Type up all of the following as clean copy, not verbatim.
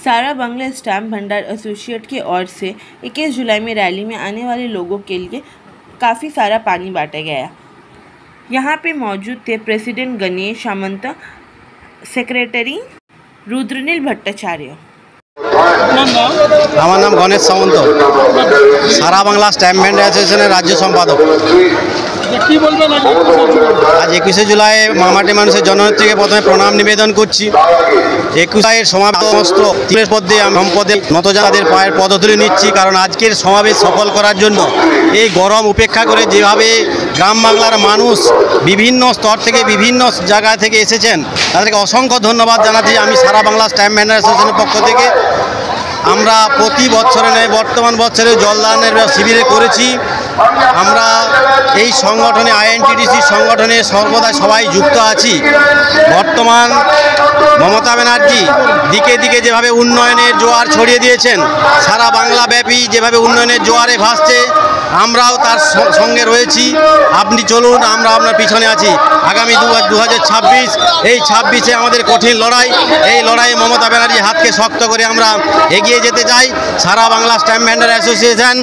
सारा बांग्ला स्टैम्प भंडार एसोसिएट की ओर से 21 जुलाई में रैली में आने वाले लोगों के लिए काफ़ी सारा पानी बांटा गया। यहाँ पे मौजूद थे प्रेसिडेंट गणेश सामंत, सेक्रेटरी रुद्रनील भट्टाचार्य। আমার নাম গণেশ সামন্ত, সারা বাংলা স্ট্যাম্প ভেন্ডার অ্যাসোসিয়েশনের রাজ্য সম্পাদক। আজ 21শে জুলাই মামাটি মানুষের জননেত্রীকে প্রথমে প্রণাম নিবেদন করছি। 21 জুলাইয়ের সমস্ত পদে সম্পদে নতজাতিদের পায়ের পদধূলি নিচ্ছি, কারণ আজকের সমাবেশ সফল করার জন্য এই গরম উপেক্ষা করে যেভাবে গ্রাম বাংলার মানুষ বিভিন্ন স্তর থেকে বিভিন্ন জায়গা থেকে এসেছেন, তাদেরকে অসংখ্য ধন্যবাদ জানাচ্ছি। আমি সারা বাংলা স্ট্যাম্প ভেন্ডার অ্যাসোসিয়েশনের পক্ষ থেকে আমরা প্রতি বছরে নয়, বর্তমান বছরে জলদানের শিবিরে করেছি। আমরা এই সংগঠনে আইএনটিটিসি সংগঠনে সর্বদা সবাই যুক্ত আছি। বর্তমান মমতা ব্যানার্জি দিকে দিকে যেভাবে উন্নয়নের জোয়ার ছড়িয়ে দিয়েছেন, সারা বাংলাব্যাপী যেভাবে উন্নয়নের জোয়ারে ভাসছে, আমরাও তার সঙ্গে রয়েছি। আপনি চলুন, আমরা আপনার পিছনে আছি। আগামী 2026 এই 26-এ আমাদের কঠিন লড়াই। এই লড়াইয়ে মমতা ব্যানার্জির হাতকে শক্ত করে আমরা এগিয়ে যেতে চাই। সারা বাংলা স্ট্যাম্প ভেন্ডার অ্যাসোসিয়েশন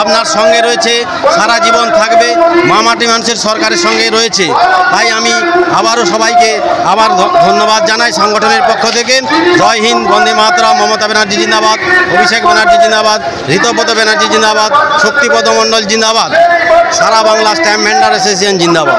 আপনার সঙ্গে রয়েছে, সারা জীবন থাকবে, মামাটি মানুষের সরকারের সঙ্গে রয়েছে। তাই আমি আবারও সবাইকে আবার ধন্যবাদ জানাই সংগঠনের পক্ষ থেকে। জয় হিন্দ, বন্দে মাতরম। মমতা ব্যানার্জি জিন্দাবাদ, অভিষেক ব্যানার্জি জিন্দাবাদ, ঋতব্রত ব্যানার্জি জিন্দাবাদ, শক্তিপদ মণ্ডল জিন্দাবাদ, সারা বাংলা স্ট্যাম্প ভেন্ডার অ্যাসোসিয়েশন জিন্দাবাদ।